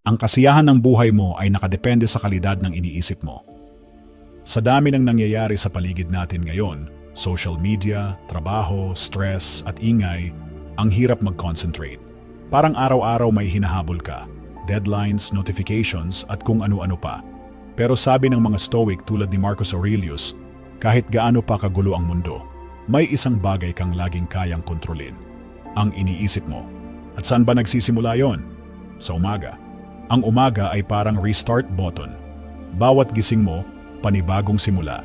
Ang kasiyahan ng buhay mo ay nakadepende sa kalidad ng iniisip mo. Sa dami ng nangyayari sa paligid natin ngayon, social media, trabaho, stress at ingay, ang hirap mag-concentrate. Parang araw-araw may hinahabol ka, deadlines, notifications at kung ano-ano pa. Pero sabi ng mga Stoic tulad ni Marcus Aurelius, kahit gaano pa kagulo ang mundo, may isang bagay kang laging kayang kontrolin, ang iniisip mo. At saan ba nagsisimula yon? Sa umaga. Ang umaga ay parang restart button. Bawat gising mo, panibagong simula.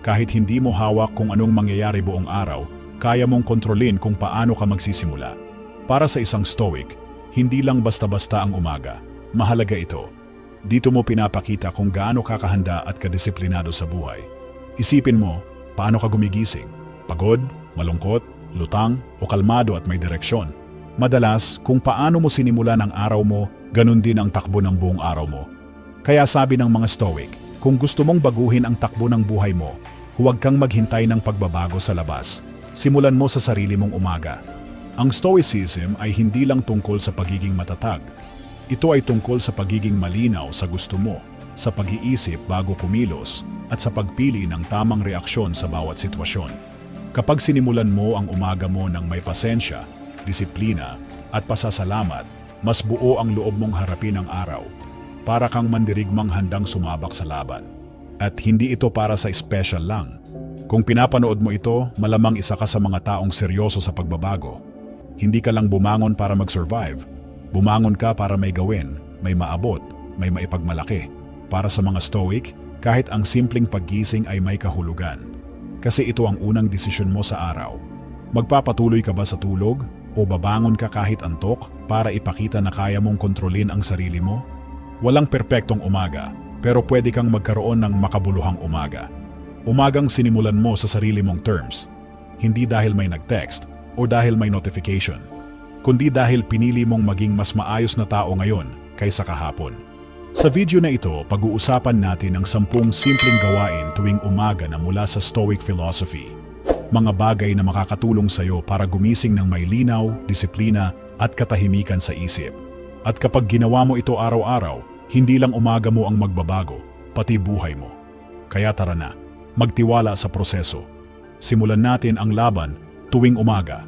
Kahit hindi mo hawak kung anong mangyayari buong araw, kaya mong kontrolin kung paano ka magsisimula. Para sa isang Stoic, hindi lang basta-basta ang umaga. Mahalaga ito. Dito mo pinapakita kung gaano kakahanda at kadisiplinado sa buhay. Isipin mo, paano ka gumigising? Pagod, malungkot, lutang, o kalmado at may direksyon. Madalas, kung paano mo sinimula ng araw mo, ganun din ang takbo ng buong araw mo. Kaya sabi ng mga Stoic, kung gusto mong baguhin ang takbo ng buhay mo, huwag kang maghintay ng pagbabago sa labas. Simulan mo sa sarili mong umaga. Ang Stoicism ay hindi lang tungkol sa pagiging matatag. Ito ay tungkol sa pagiging malinaw sa gusto mo, sa pag-iisip bago kumilos, at sa pagpili ng tamang reaksyon sa bawat sitwasyon. Kapag sinimulan mo ang umaga mo ng may pasensya, disiplina, at pasasalamat, mas buo ang loob mong harapin ang araw. Para kang mandirigmang handang sumabak sa laban. At hindi ito para sa special lang. Kung pinapanood mo ito, malamang isa ka sa mga taong seryoso sa pagbabago. Hindi ka lang bumangon para mag-survive. Bumangon ka para may gawin, may maabot, may maipagmalaki. Para sa mga Stoic, kahit ang simpleng paggising ay may kahulugan. Kasi ito ang unang desisyon mo sa araw. Magpapatuloy ka ba sa tulog o babangon ka kahit antok para ipakita na kaya mong kontrolin ang sarili mo? Walang perpektong umaga, pero pwede kang magkaroon ng makabuluhang umaga. Umagang sinimulan mo sa sarili mong terms, hindi dahil may nag-text o dahil may notification, kundi dahil pinili mong maging mas maayos na tao ngayon kaysa kahapon. Sa video na ito, pag-uusapan natin ang 10 simpleng gawain tuwing umaga na mula sa Stoic philosophy. Mga bagay na makakatulong sa iyo para gumising ng may linaw, disiplina at katahimikan sa isip. At kapag ginawa mo ito araw-araw, hindi lang umaga mo ang magbabago, pati buhay mo. Kaya tara na, magtiwala sa proseso. Simulan natin ang laban tuwing umaga.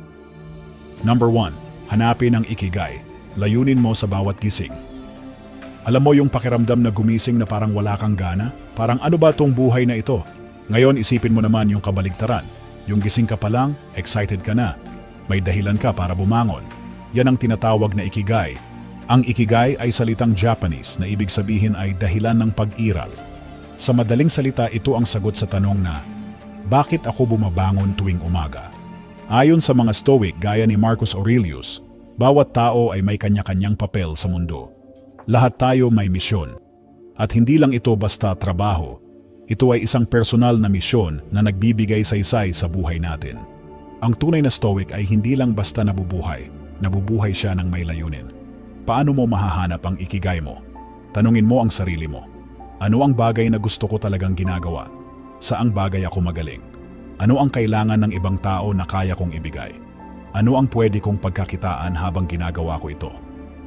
Number 1. Hanapin ang ikigai. Layunin mo sa bawat gising. Alam mo yung pakiramdam na gumising na parang wala kang gana? Parang ano ba tong buhay na ito? Ngayon isipin mo naman yung kabaligtaran. Yung gising ka pa lang, excited ka na. May dahilan ka para bumangon. Yan ang tinatawag na ikigai. Ang ikigai ay salitang Japanese na ibig sabihin ay dahilan ng pag-iral. Sa madaling salita, ito ang sagot sa tanong na, bakit ako bumabangon tuwing umaga? Ayon sa mga Stoic gaya ni Marcus Aurelius, bawat tao ay may kanya-kanyang papel sa mundo. Lahat tayo may misyon. At hindi lang ito basta trabaho. Ito ay isang personal na misyon na nagbibigay saysay sa buhay natin. Ang tunay na Stoic ay hindi lang basta nabubuhay. Nabubuhay siya ng may layunin. Paano mo mahahanap ang ikigai mo? Tanungin mo ang sarili mo. Ano ang bagay na gusto ko talagang ginagawa? Saang bagay ako magaling? Ano ang kailangan ng ibang tao na kaya kong ibigay? Ano ang pwede kong pagkakitaan habang ginagawa ko ito?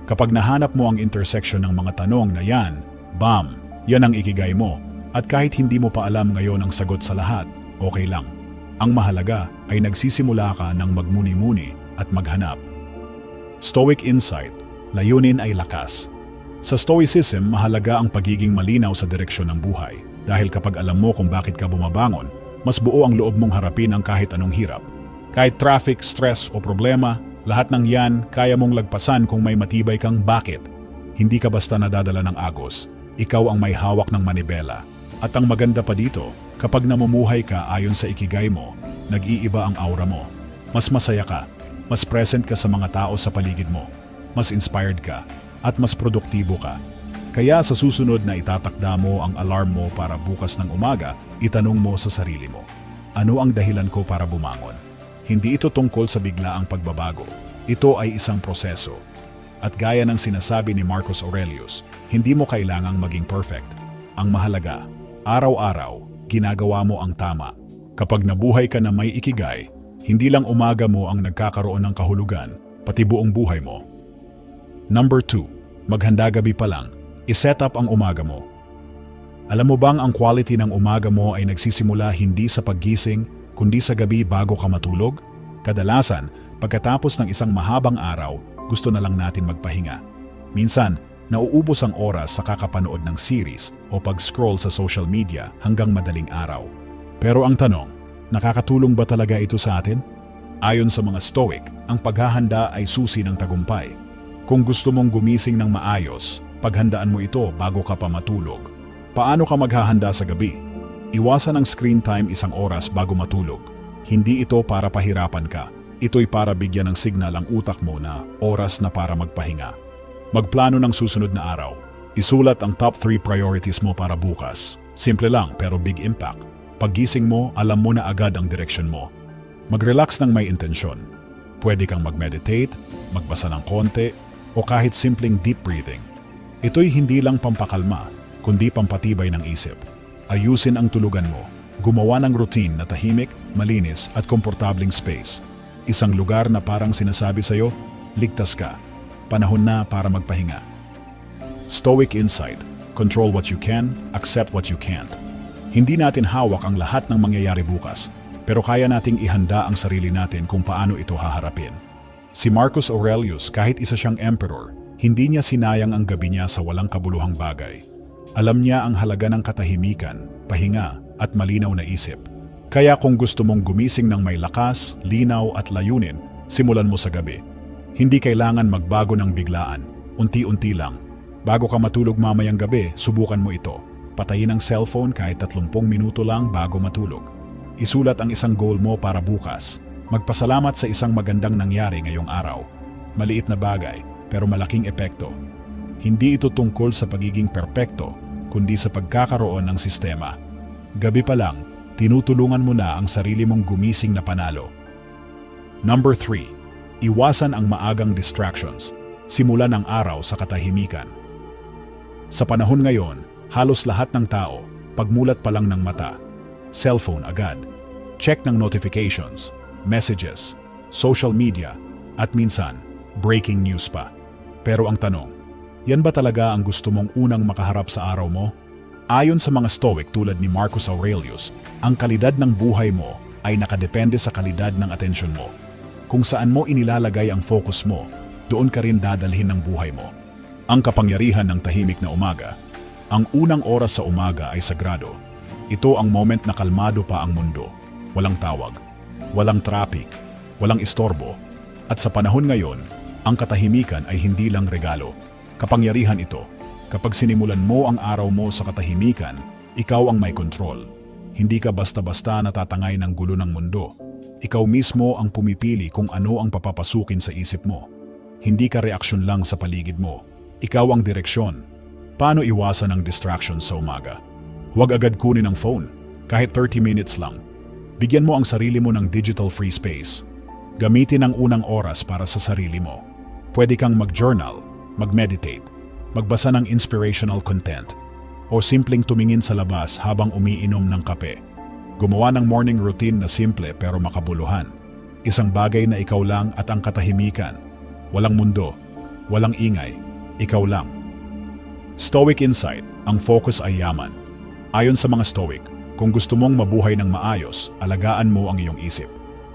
Kapag nahanap mo ang intersection ng mga tanong na yan, bam, yan ang ikigai mo. At kahit hindi mo pa alam ngayon ang sagot sa lahat, okay lang. Ang mahalaga ay nagsisimula ka ng magmuni-muni at maghanap. Stoic insight, layunin ay lakas. Sa Stoicism, mahalaga ang pagiging malinaw sa direksyon ng buhay. Dahil kapag alam mo kung bakit ka bumabangon, mas buo ang loob mong harapin ang kahit anong hirap. Kahit traffic, stress o problema, lahat ng yan kaya mong lagpasan kung may matibay kang bakit. Hindi ka basta nadadala ng agos, ikaw ang may hawak ng manibela. At ang maganda pa dito, kapag namumuhay ka ayon sa ikigai mo, nag-iiba ang aura mo. Mas masaya ka, mas present ka sa mga tao sa paligid mo, mas inspired ka, at mas produktibo ka. Kaya sa susunod na itatakda mo ang alarm mo para bukas ng umaga, itanong mo sa sarili mo, ano ang dahilan ko para bumangon? Hindi ito tungkol sa biglaang pagbabago. Ito ay isang proseso. At gaya ng sinasabi ni Marcus Aurelius, hindi mo kailangang maging perfect. Ang mahalaga, araw-araw, ginagawa mo ang tama. Kapag nabuhay ka na may ikigai, hindi lang umaga mo ang nagkakaroon ng kahulugan, pati buong buhay mo. Number 2. Maghanda gabi pa lang, iset up ang umaga mo. Alam mo bang ang quality ng umaga mo ay nagsisimula hindi sa paggising, kundi sa gabi bago ka matulog? Kadalasan, pagkatapos ng isang mahabang araw, gusto na lang natin magpahinga. Minsan, nauubos ang oras sa kakapanood ng series o pag-scroll sa social media hanggang madaling araw. Pero ang tanong, nakakatulong ba talaga ito sa atin? Ayon sa mga Stoic, ang paghahanda ay susi ng tagumpay. Kung gusto mong gumising ng maayos, paghandaan mo ito bago ka pa matulog. Paano ka maghahanda sa gabi? Iwasan ang screen time 1 oras bago matulog. Hindi ito para pahirapan ka. Ito'y para bigyan ng signal ang utak mo na oras na para magpahinga. Magplano ng susunod na araw. Isulat ang top 3 priorities mo para bukas. Simple lang pero big impact. Paggising mo, alam mo na agad ang direksyon mo. Mag-relax ng may intensyon. Pwede kang mag-meditate, magbasa ng konti, o kahit simpleng deep breathing. Ito'y hindi lang pampakalma, kundi pampatibay ng isip. Ayusin ang tulugan mo. Gumawa ng routine na tahimik, malinis at komportabling space. Isang lugar na parang sinasabi sa'yo, ligtas ka. Panahon na para magpahinga. Stoic insight. Control what you can, accept what you can't. Hindi natin hawak ang lahat ng mangyayari bukas, pero kaya nating ihanda ang sarili natin kung paano ito haharapin. Si Marcus Aurelius, kahit isa siyang emperor, hindi niya sinayang ang gabi niya sa walang kabuluhang bagay. Alam niya ang halaga ng katahimikan, pahinga, at malinaw na isip. Kaya kung gusto mong gumising ng may lakas, linaw at layunin, simulan mo sa gabi. Hindi kailangan magbago ng biglaan, unti-unti lang. Bago ka matulog mamayang gabi, subukan mo ito. Patayin ang cellphone kahit 30 minuto lang bago matulog. Isulat ang isang goal mo para bukas. Magpasalamat sa isang magandang nangyari ngayong araw. Maliit na bagay, pero malaking epekto. Hindi ito tungkol sa pagiging perpekto, kundi sa pagkakaroon ng sistema. Gabi pa lang, tinutulungan mo na ang sarili mong gumising na panalo. Number 3. Iwasan ang maagang distractions. Simulan ang araw sa katahimikan. Sa panahon ngayon, halos lahat ng tao, pagmulat pa lang ng mata, cellphone agad, check ng notifications, messages, social media, at minsan, breaking news pa. Pero ang tanong, yan ba talaga ang gusto mong unang makaharap sa araw mo? Ayon sa mga Stoic tulad ni Marcus Aurelius, ang kalidad ng buhay mo ay nakadepende sa kalidad ng atensyon mo. Kung saan mo inilalagay ang focus mo, doon ka rin dadalhin ng buhay mo. Ang kapangyarihan ng tahimik na umaga. Ang unang oras sa umaga ay sagrado. Ito ang moment na kalmado pa ang mundo. Walang tawag, walang traffic, walang istorbo. At sa panahon ngayon, ang katahimikan ay hindi lang regalo. Kapangyarihan ito. Kapag sinimulan mo ang araw mo sa katahimikan, ikaw ang may kontrol. Hindi ka basta-basta natatangay ng gulo ng mundo. Ikaw mismo ang pumipili kung ano ang papapasukin sa isip mo. Hindi ka reaksyon lang sa paligid mo. Ikaw ang direksyon. Paano iwasan ang distractions sa umaga? Huwag agad kunin ang phone, kahit 30 minutes lang. Bigyan mo ang sarili mo ng digital free space. Gamitin ang unang oras para sa sarili mo. Pwede kang mag-journal, mag-meditate, magbasa ng inspirational content, o simpleng tumingin sa labas habang umiinom ng kape. Gumawa ng morning routine na simple pero makabuluhan. Isang bagay na ikaw lang at ang katahimikan. Walang mundo, walang ingay, ikaw lang. Stoic insight, ang focus ay yaman. Ayon sa mga Stoic, kung gusto mong mabuhay ng maayos, alagaan mo ang iyong isip.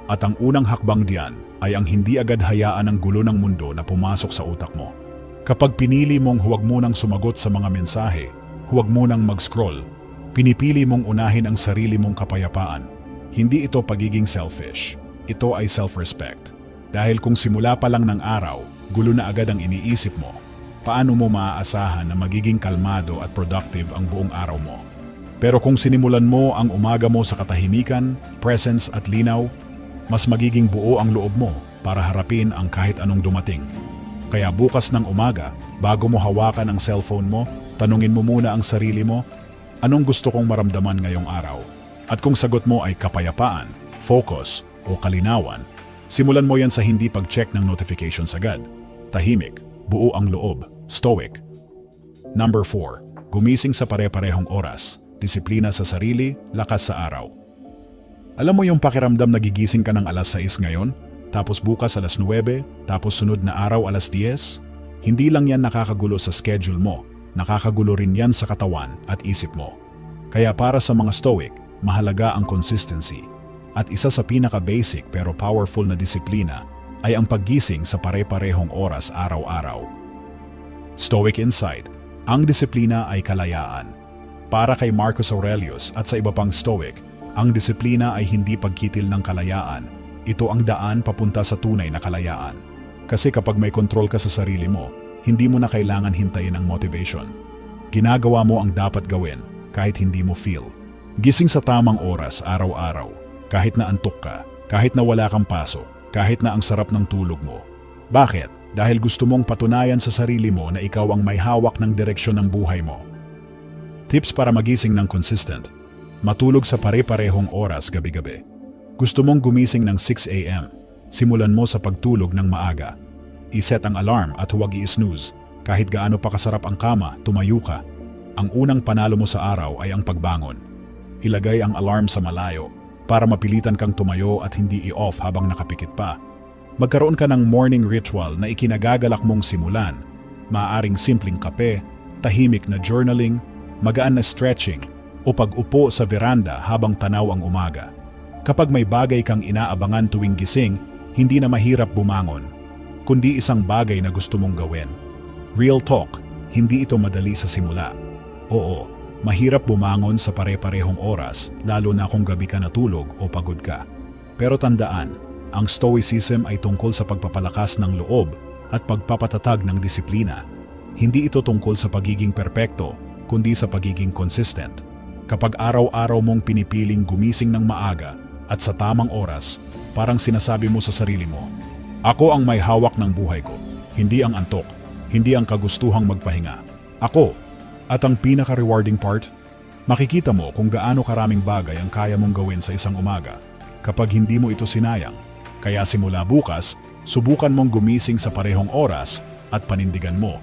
At ang unang hakbang diyan ay ang hindi agad hayaan ang gulo ng mundo na pumasok sa utak mo. Kapag pinili mong huwag munang sumagot sa mga mensahe, huwag munang mag-scroll, pinipili mong unahin ang sarili mong kapayapaan. Hindi ito pagiging selfish. Ito ay self-respect. Dahil kung simula pa lang ng araw, gulo na agad ang iniisip mo, paano mo maaasahan na magiging kalmado at productive ang buong araw mo? Pero kung sinimulan mo ang umaga mo sa katahimikan, presence at linaw, mas magiging buo ang loob mo para harapin ang kahit anong dumating. Kaya bukas ng umaga, bago mo hawakan ang cellphone mo, tanungin mo muna ang sarili mo, anong gusto kong maramdaman ngayong araw? At kung sagot mo ay kapayapaan, focus, o kalinawan, simulan mo yan sa hindi pag-check ng notifications agad. Tahimik, buo ang loob, stoic. Number 4. Gumising sa pare-parehong oras, disiplina sa sarili, lakas sa araw. Alam mo yung pakiramdam na gigising ka ng alas 6 ngayon, tapos bukas alas 9, tapos sunod na araw alas 10? Hindi lang yan nakakagulo sa schedule mo, nakakagulo rin yan sa katawan at isip mo. Kaya para sa mga Stoic, mahalaga ang consistency. At isa sa pinaka-basic pero powerful na disiplina ay ang paggising sa pare-parehong oras araw-araw. Stoic Insight, ang disiplina ay kalayaan. Para kay Marcus Aurelius at sa iba pang Stoic, ang disiplina ay hindi pagkitil ng kalayaan. Ito ang daan papunta sa tunay na kalayaan. Kasi kapag may kontrol ka sa sarili mo, hindi mo na kailangan hintayin ang motivation. Ginagawa mo ang dapat gawin kahit hindi mo feel. Gising sa tamang oras araw-araw, kahit na antok ka, kahit na wala kang pasok, kahit na ang sarap ng tulog mo. Bakit? Dahil gusto mong patunayan sa sarili mo na ikaw ang may hawak ng direksyon ng buhay mo. Tips para magising ng consistent. Matulog sa pare-parehong oras gabi-gabi. Gusto mong gumising ng 6 a.m. Simulan mo sa pagtulog ng maaga. I-set ang alarm at huwag i-snooze. Kahit gaano pa kasarap ang kama, tumayo ka. Ang unang panalo mo sa araw ay ang pagbangon. Ilagay ang alarm sa malayo para mapilitan kang tumayo at hindi i-off habang nakapikit pa. Magkaroon ka ng morning ritual na ikinagagalak mong simulan. Maaaring simpleng kape, tahimik na journaling, magaan na stretching, o pag-upo sa veranda habang tanaw ang umaga. Kapag may bagay kang inaabangan tuwing gising, hindi na mahirap bumangon, kundi isang bagay na gusto mong gawin. Real talk, hindi ito madali sa simula. Oo, mahirap bumangon sa pare-parehong oras, lalo na kung gabi ka natulog o pagod ka. Pero tandaan, ang Stoicism ay tungkol sa pagpapalakas ng loob at pagpapatatag ng disiplina. Hindi ito tungkol sa pagiging perpekto, kundi sa pagiging consistent. Kapag araw-araw mong pinipiling gumising ng maaga at sa tamang oras, parang sinasabi mo sa sarili mo, ako ang may hawak ng buhay ko, hindi ang antok, hindi ang kagustuhang magpahinga. Ako. At ang pinaka-rewarding part, makikita mo kung gaano karaming bagay ang kaya mong gawin sa isang umaga kapag hindi mo ito sinayang. Kaya simula bukas, subukan mong gumising sa parehong oras at panindigan mo.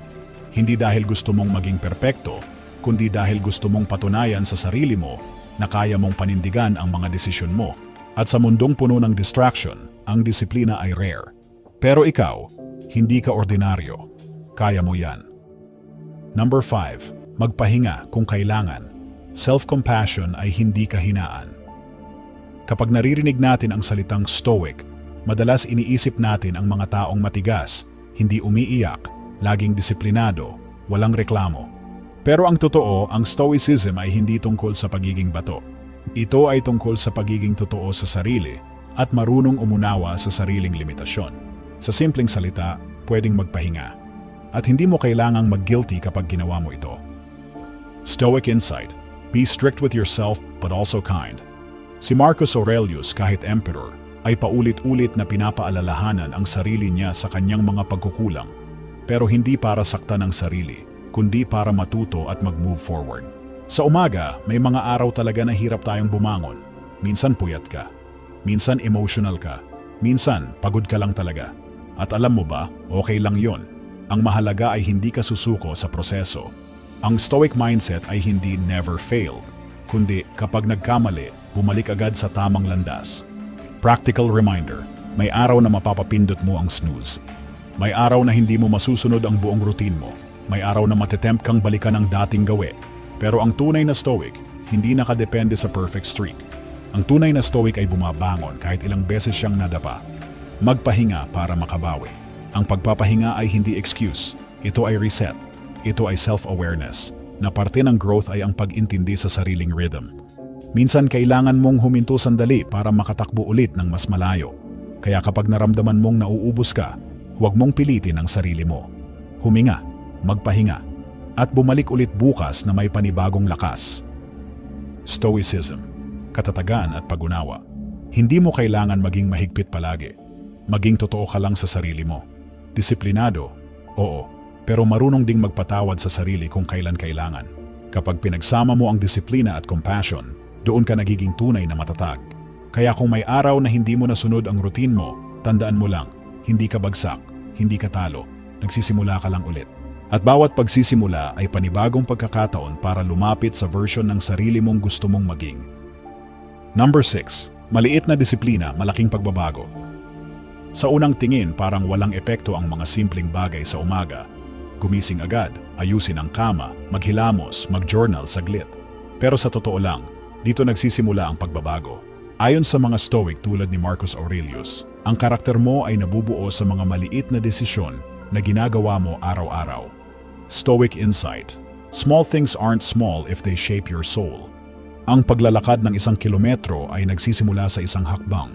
Hindi dahil gusto mong maging perpekto, kundi dahil gusto mong patunayan sa sarili mo na kaya mong panindigan ang mga desisyon mo. At sa mundong puno ng distraction, ang disiplina ay rare. Pero ikaw, hindi ka ordinaryo. Kaya mo yan. Number 5. Magpahinga kung kailangan. Self-compassion ay hindi kahinaan. Kapag naririnig natin ang salitang Stoic, madalas iniisip natin ang mga taong matigas, hindi umiiyak, laging disiplinado, walang reklamo. Pero ang totoo, ang Stoicism ay hindi tungkol sa pagiging bato. Ito ay tungkol sa pagiging totoo sa sarili at marunong umunawa sa sariling limitasyon. Sa simpleng salita, pwedeng magpahinga. At hindi mo kailangang mag-guilty kapag ginawa mo ito. Stoic Insight. Be strict with yourself but also kind. Si Marcus Aurelius, kahit emperor, ay paulit-ulit na pinapaalalahanan ang sarili niya sa kanyang mga pagkukulang. Pero hindi para saktan ang sarili, kundi para matuto at mag-move forward. Sa umaga, may mga araw talaga na hirap tayong bumangon. Minsan puyat ka, minsan emotional ka, minsan pagod ka lang talaga. At alam mo ba, okay lang yon. Ang mahalaga ay hindi ka susuko sa proseso. Ang Stoic mindset ay hindi never failed, kundi kapag nagkamali, bumalik agad sa tamang landas. Practical reminder, may araw na mapapapindot mo ang snooze. May araw na hindi mo masusunod ang buong routine mo. May araw na matetempt kang balikan ang dating gawi. Pero ang tunay na Stoic, hindi nakadepende sa perfect streak. Ang tunay na Stoic ay bumabangon kahit ilang beses siyang nadapa. Magpahinga para makabawi. Ang pagpapahinga ay hindi excuse. Ito ay reset. Ito ay self-awareness, na parte ng growth ay ang pag-intindi sa sariling rhythm. Minsan kailangan mong huminto sandali para makatakbo ulit ng mas malayo. Kaya kapag naramdaman mong nauubos ka, huwag mong pilitin ang sarili mo. Huminga, magpahinga, at bumalik ulit bukas na may panibagong lakas. Stoicism, katatagan at pag-unawa. Hindi mo kailangan maging mahigpit palagi. Maging totoo ka lang sa sarili mo. Disiplinado, oo, pero marunong ding magpatawad sa sarili kung kailan kailangan. Kapag pinagsama mo ang disiplina at compassion, doon ka nagiging tunay na matatag. Kaya kung may araw na hindi mo nasunod ang routine mo, tandaan mo lang, hindi ka bagsak, hindi ka talo, nagsisimula ka lang ulit. At bawat pagsisimula ay panibagong pagkakataon para lumapit sa version ng sarili mong gusto mong maging. Number 6. Maliit na disiplina, malaking pagbabago. Sa unang tingin parang walang epekto ang mga simpleng bagay sa umaga, gumising agad, ayusin ang kama, maghilamos, mag-journal saglit. Pero sa totoo lang, dito nagsisimula ang pagbabago. Ayon sa mga Stoic tulad ni Marcus Aurelius, ang karakter mo ay nabubuo sa mga maliit na desisyon na ginagawa mo araw-araw. Stoic insight: small things aren't small if they shape your soul. Ang paglalakad ng 1 kilometro ay nagsisimula sa isang hakbang,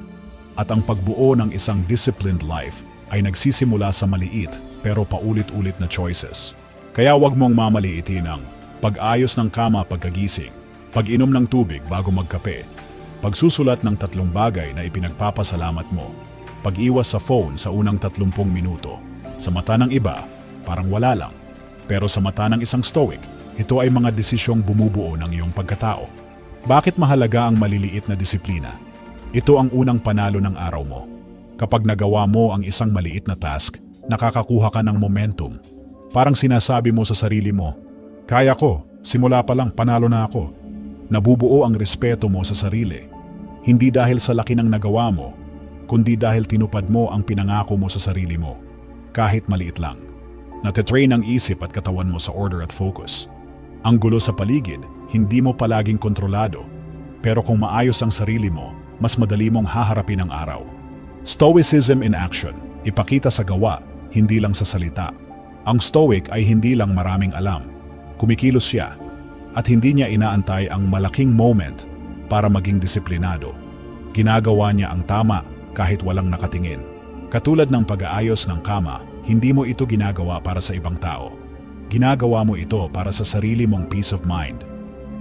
at ang pagbuo ng isang disciplined life ay nagsisimula sa maliit pero paulit-ulit na choices. Kaya wag mong mamaliitin ang pag-ayos ng kama pagkagising, pag-inom ng tubig bago magkape, pagsusulat ng 3 bagay na ipinagpapasalamat mo, pag-iwas sa phone sa unang 30 minuto. Sa mata ng iba, parang wala lang. Pero sa mata ng isang Stoic, ito ay mga desisyong bumubuo ng iyong pagkatao. Bakit mahalaga ang maliliit na disiplina? Ito ang unang panalo ng araw mo. Kapag nagawa mo ang isang maliit na task, nakakakuha ka ng momentum. Parang sinasabi mo sa sarili mo, kaya ko, simula pa lang panalo na ako. Nabubuo ang respeto mo sa sarili. Hindi dahil sa laki ng nagawa mo, kundi dahil tinupad mo ang pinangako mo sa sarili mo. Kahit maliit lang. Natitrain ang isip at katawan mo sa order at focus. Ang gulo sa paligid, hindi mo palaging kontrolado. Pero kung maayos ang sarili mo, mas madali mong haharapin ang araw. Stoicism in action, ipakita sa gawa, hindi lang sa salita. Ang Stoic ay hindi lang maraming alam. Kumikilos siya, at hindi niya inaantay ang malaking moment para maging disiplinado. Ginagawa niya ang tama kahit walang nakatingin. Katulad ng pag-aayos ng kama, hindi mo ito ginagawa para sa ibang tao. Ginagawa mo ito para sa sarili mong peace of mind.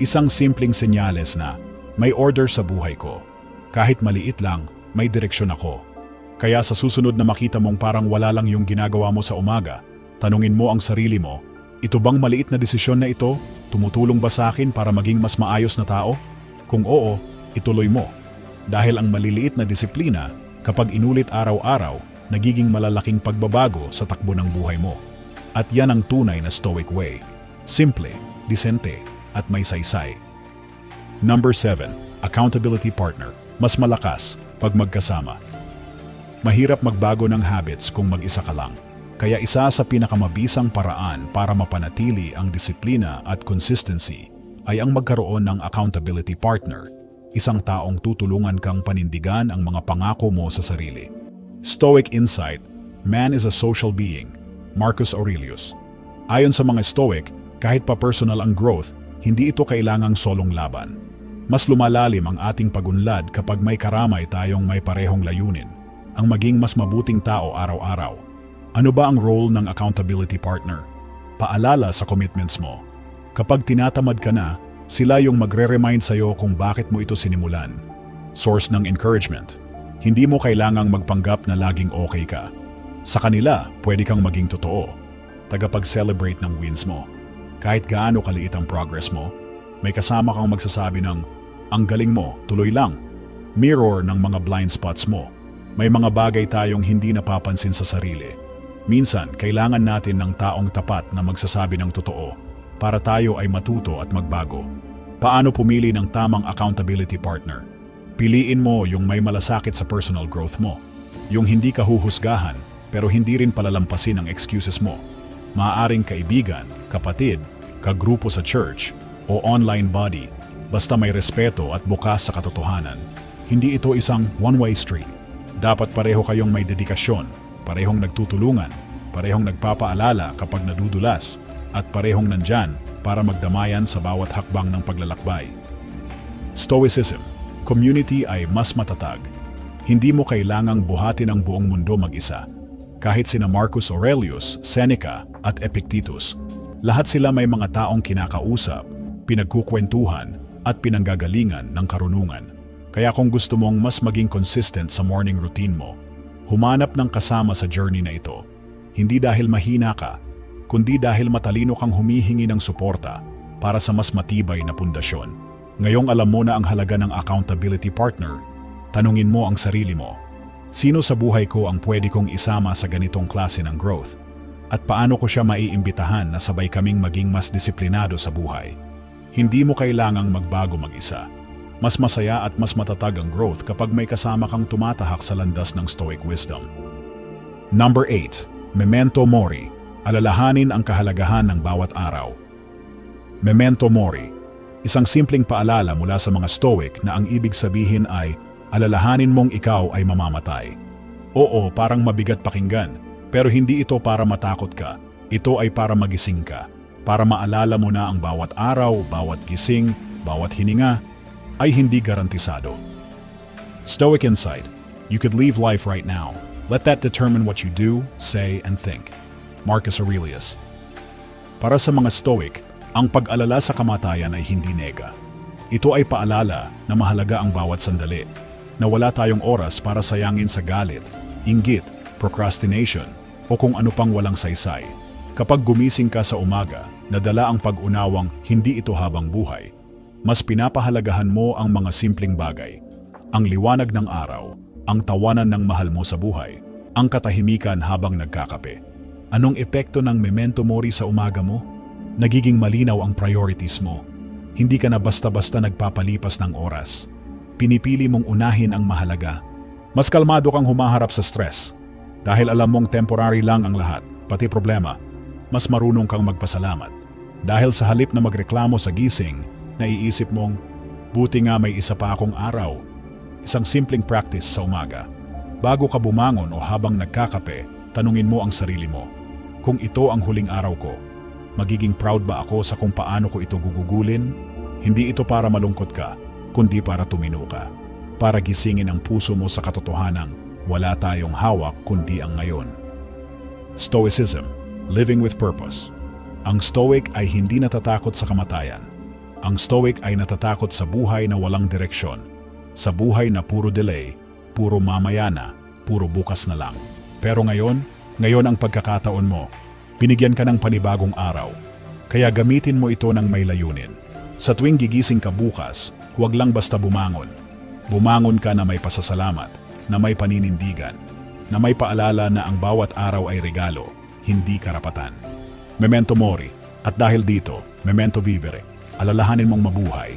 Isang simpleng senyales na may order sa buhay ko. Kahit maliit lang, may direksyon ako. Kaya sa susunod na makita mong parang wala lang yung ginagawa mo sa umaga, tanungin mo ang sarili mo, ito bang maliit na desisyon na ito? Tumutulong ba sa akin para maging mas maayos na tao? Kung oo, ituloy mo. Dahil ang maliliit na disiplina, kapag inulit araw-araw, nagiging malalaking pagbabago sa takbo ng buhay mo. At yan ang tunay na Stoic way. Simple, disente, at may saysay. Number 7. Accountability partner. Mas malakas pag magkasama. Mahirap magbago ng habits kung mag-isa ka lang. Kaya isa sa pinakamabisang paraan para mapanatili ang disiplina at consistency ay ang magkaroon ng accountability partner. Isang taong tutulungan kang panindigan ang mga pangako mo sa sarili. Stoic insight: man is a social being. Marcus Aurelius. Ayon sa mga Stoic, kahit pa personal ang growth, hindi ito kailangang solong laban. Mas lumalalim ang ating pagunlad kapag may karamay tayong may parehong layunin, ang maging mas mabuting tao araw-araw. Ano ba ang role ng accountability partner? Paalala sa commitments mo. Kapag tinatamad ka na, sila yung magre-remind sa'yo kung bakit mo ito sinimulan. Source ng encouragement. Hindi mo kailangang magpanggap na laging okay ka. Sa kanila, pwede kang maging totoo. Tagapag-celebrate ng wins mo. Kahit gaano kaliit ang progress mo, may kasama kang magsasabi ng, ang galing mo, tuloy lang. Mirror ng mga blind spots mo. May mga bagay tayong hindi napapansin sa sarili. Minsan, kailangan natin ng taong tapat na magsasabi ng totoo para tayo ay matuto at magbago. Paano pumili ng tamang accountability partner? Piliin mo yung may malasakit sa personal growth mo. Yung hindi ka huhusgahan, pero hindi rin palalampasin ang excuses mo. Maaaring kaibigan, kapatid, kagrupo sa church, o online body, basta may respeto at bukas sa katotohanan. Hindi ito isang one-way street. Dapat pareho kayong may dedikasyon, parehong nagtutulungan, parehong nagpapaalala kapag nadudulas, at parehong nandyan para magdamayan sa bawat hakbang ng paglalakbay. Stoicism: community ay mas matatag. Hindi mo kailangang buhatin ang buong mundo mag-isa. Kahit sina Marcus Aurelius, Seneca, at Epictetus, lahat sila may mga taong kinakausap, pinagkukwentuhan, at pinanggagalingan ng karunungan. Kaya kung gusto mong mas maging consistent sa morning routine mo, humanap ng kasama sa journey na ito. Hindi dahil mahina ka, kundi dahil matalino kang humihingi ng suporta para sa mas matibay na pundasyon. Ngayong alam mo na ang halaga ng accountability partner, tanungin mo ang sarili mo. Sino sa buhay ko ang pwede kong isama sa ganitong klase ng growth? At paano ko siya maiimbitahan na sabay kaming maging mas disiplinado sa buhay? Hindi mo kailangang magbago mag-isa. Mas masaya at mas matatag ang growth kapag may kasama kang tumatahak sa landas ng Stoic wisdom. Number 8. Memento Mori. Alalahanin ang kahalagahan ng bawat araw. Memento mori, isang simpleng paalala mula sa mga Stoic na ang ibig sabihin ay alalahanin mong ikaw ay mamamatay. Oo, parang mabigat pakinggan, pero hindi ito para matakot ka. Ito ay para magising ka, para maalala mo na ang bawat araw, bawat gising, bawat hininga ay hindi garantisado. Stoic insight, you could leave life right now. Let that determine what you do, say, and think. Marcus Aurelius. Para sa mga Stoic, ang pag-alala sa kamatayan ay hindi nega. Ito ay paalala na mahalaga ang bawat sandali, na wala tayong oras para sayangin sa galit, inggit, procrastination, o kung ano pang walang saysay. Kapag gumising ka sa umaga, nadala ang pag-unawang hindi ito habang buhay, mas pinapahalagahan mo ang mga simpleng bagay. Ang liwanag ng araw, ang tawanan ng mahal mo sa buhay, ang katahimikan habang nagkakape. Anong epekto ng memento mori sa umaga mo? Nagiging malinaw ang priorities mo. Hindi ka na basta-basta nagpapalipas ng oras. Pinipili mong unahin ang mahalaga. Mas kalmado kang humaharap sa stress. Dahil alam mong temporary lang ang lahat, pati problema, mas marunong kang magpasalamat. Dahil sa halip na magreklamo sa gising, naiisip mong, buti nga may isa pa akong araw. Isang simpleng practice sa umaga. Bago ka bumangon o habang nagkakape, tanungin mo ang sarili mo. Kung ito ang huling araw ko, magiging proud ba ako sa kung paano ko ito gugugulin? Hindi ito para malungkot ka, kundi para tumino ka. Para gisingin ang puso mo sa katotohanang wala tayong hawak kundi ang ngayon. Stoicism, living with purpose. Ang Stoic ay hindi natatakot sa kamatayan. Ang Stoic ay natatakot sa buhay na walang direksyon. Sa buhay na puro delay, puro mamaya na, puro bukas na lang. Pero ngayon ang pagkakataon mo. Binigyan ka ng panibagong araw. Kaya gamitin mo ito ng may layunin. Sa tuwing gigising ka bukas, huwag lang basta bumangon. Bumangon ka na may pasasalamat, na may paninindigan, na may paalala na ang bawat araw ay regalo, hindi karapatan. Memento mori, at dahil dito, memento vivere, alalahanin mong mabuhay.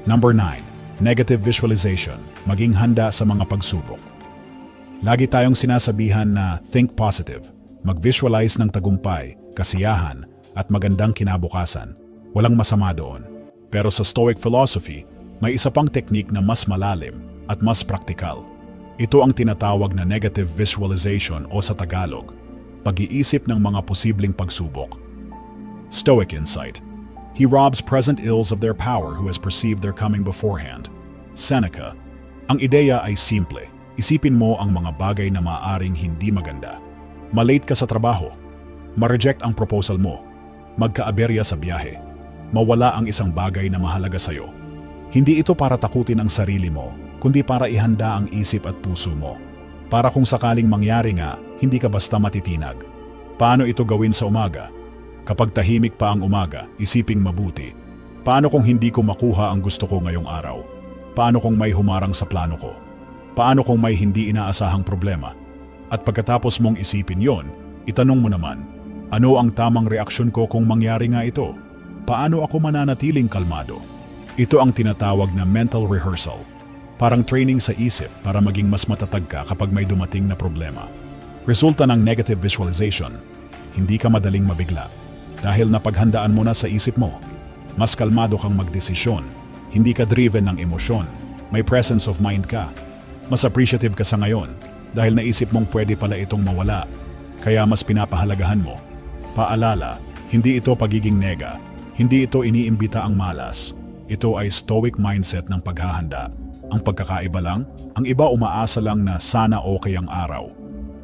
Number 9, negative visualization, maging handa sa mga pagsubok. Lagi tayong sinasabihan na think positive, mag-visualize ng tagumpay, kasiyahan, at magandang kinabukasan. Walang masama doon. Pero sa Stoic philosophy, may isa pang teknik na mas malalim at mas praktikal. Ito ang tinatawag na negative visualization o sa Tagalog, pag-iisip ng mga posibleng pagsubok. Stoic insight. He robs present ills of their power who has perceived their coming beforehand. Seneca. Ang ideya ay simple. Isipin mo ang mga bagay na maaaring hindi maganda. Malate ka sa trabaho. Ma-reject ang proposal mo. Magkaaberya sa biyahe. Mawala ang isang bagay na mahalaga sa'yo. Hindi ito para takutin ang sarili mo, kundi para ihanda ang isip at puso mo. Para kung sakaling mangyari nga, hindi ka basta matitinag. Paano ito gawin sa umaga? Kapag tahimik pa ang umaga, isiping mabuti. Paano kung hindi ko makuha ang gusto ko ngayong araw? Paano kung may humarang sa plano ko? Paano kung may hindi inaasahang problema? At pagkatapos mong isipin yon, itanong mo naman, ano ang tamang reaksyon ko kung mangyari nga ito? Paano ako mananatiling kalmado? Ito ang tinatawag na mental rehearsal. Parang training sa isip para maging mas matatag ka kapag may dumating na problema. Resulta ng negative visualization, hindi ka madaling mabigla. Dahil napaghandaan mo na sa isip mo, mas kalmado kang magdesisyon, hindi ka driven ng emosyon, may presence of mind ka. Mas appreciative ka sa ngayon dahil naisip mong pwede pala itong mawala, kaya mas pinapahalagahan mo. Paalala, hindi ito pagiging nega, hindi ito iniimbita ang malas. Ito ay Stoic mindset ng paghahanda. Ang pagkakaiba lang, ang iba umaasa lang na sana okay ang araw.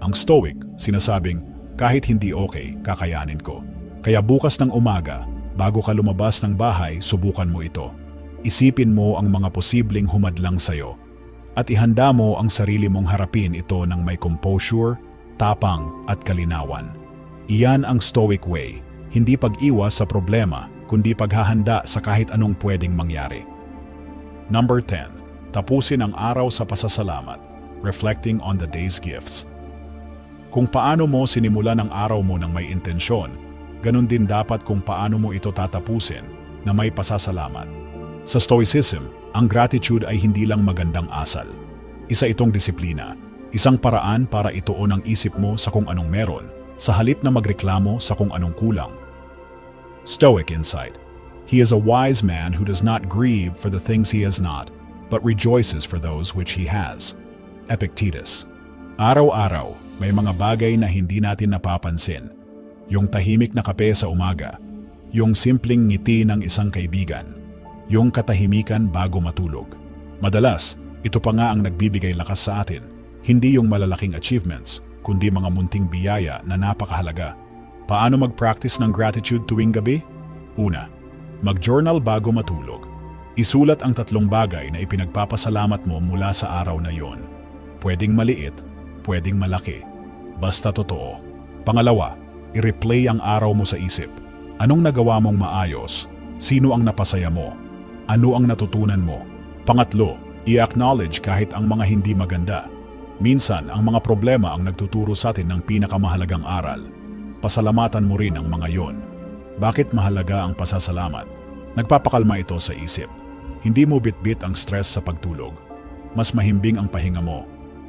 Ang Stoic, sinasabing, kahit hindi okay, kakayanin ko. Kaya bukas ng umaga, bago ka lumabas ng bahay, subukan mo ito. Isipin mo ang mga posibleng humadlang sa'yo. At ihanda mo ang sarili mong harapin ito ng may composure, tapang at kalinawan. Iyan ang Stoic way, hindi pag-iwas sa problema, kundi paghahanda sa kahit anong pwedeng mangyari. Number 10. Tapusin ang araw sa pasasalamat, reflecting on the day's gifts. Kung paano mo sinimulan ang araw mo ng may intensyon, ganun din dapat kung paano mo ito tatapusin na may pasasalamat. Sa Stoicism, ang gratitude ay hindi lang magandang asal. Isa itong disiplina, isang paraan para ituon ang isip mo sa kung anong meron, sa halip na magreklamo sa kung anong kulang. Stoic insight. He is a wise man who does not grieve for the things he has not, but rejoices for those which he has. Epictetus. Araw-araw, may mga bagay na hindi natin napapansin. Yung tahimik na kape sa umaga, yung simpleng ngiti ng isang kaibigan, yung katahimikan bago matulog. Madalas, ito pa nga ang nagbibigay lakas sa atin, hindi yung malalaking achievements, kundi mga munting biyaya na napakahalaga. Paano mag-practice ng gratitude tuwing gabi? Una, mag-journal bago matulog. Isulat ang 3 bagay na ipinagpapasalamat mo mula sa araw na yon. Pwedeng maliit, pwedeng malaki. Basta totoo. Pangalawa, i-replay ang araw mo sa isip. Anong nagawa mong maayos? Sino ang napasaya mo? Ano ang natutunan mo? Pangatlo, i-acknowledge kahit ang mga hindi maganda. Minsan, ang mga problema ang nagtuturo sa atin ng pinakamahalagang aral. Pasalamatan mo rin ang mga yon. Bakit mahalaga ang pasasalamat? Nagpapakalma ito sa isip. Hindi mo bitbit ang stress sa pagtulog. Mas mahimbing ang pahinga mo.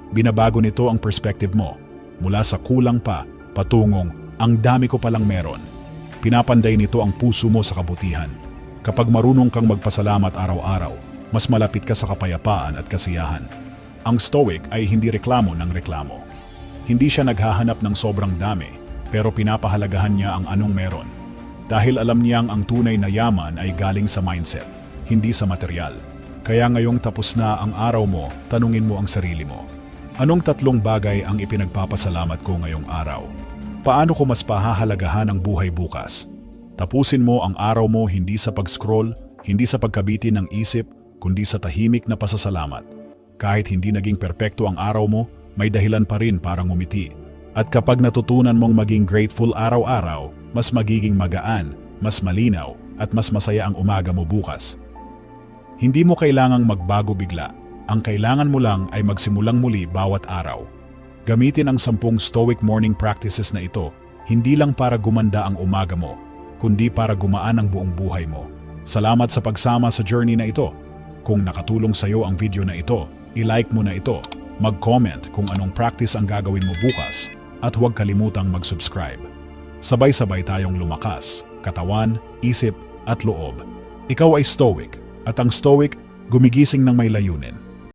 Binabago nito ang perspective mo. Mula sa kulang pa, patungong, ang dami ko palang meron. Pinapanday nito ang puso mo sa kabutihan. Kapag marunong kang magpasalamat araw-araw, mas malapit ka sa kapayapaan at kasiyahan. Ang Stoic ay hindi reklamo ng reklamo. Hindi siya naghahanap ng sobrang dami, pero pinapahalagahan niya ang anong meron. Dahil alam niyang ang tunay na yaman ay galing sa mindset, hindi sa material. Kaya ngayong tapos na ang araw mo, tanungin mo ang sarili mo. Anong 3 bagay ang ipinagpapasalamat ko ngayong araw? Paano ko mas pahahalagahan ang buhay bukas? Tapusin mo ang araw mo hindi sa pag-scroll, hindi sa pagkabitin ng isip, kundi sa tahimik na pasasalamat. Kahit hindi naging perpekto ang araw mo, may dahilan pa rin para ngumiti. At kapag natutunan mong maging grateful araw-araw, mas magiging magaan, mas malinaw, at mas masaya ang umaga mo bukas. Hindi mo kailangang magbago bigla. Ang kailangan mo lang ay magsimulang muli bawat araw. Gamitin ang 10 Stoic morning practices na ito, hindi lang para gumanda ang umaga mo, kundi para gumaan ang buong buhay mo. Salamat sa pagsama sa journey na ito. Kung nakatulong sa iyo ang video na ito, i-like mo na ito, mag-comment kung anong practice ang gagawin mo bukas, at huwag kalimutang mag-subscribe. Sabay-sabay tayong lumakas, katawan, isip, at loob. Ikaw ay Stoic, at ang Stoic gumigising ng may layunin.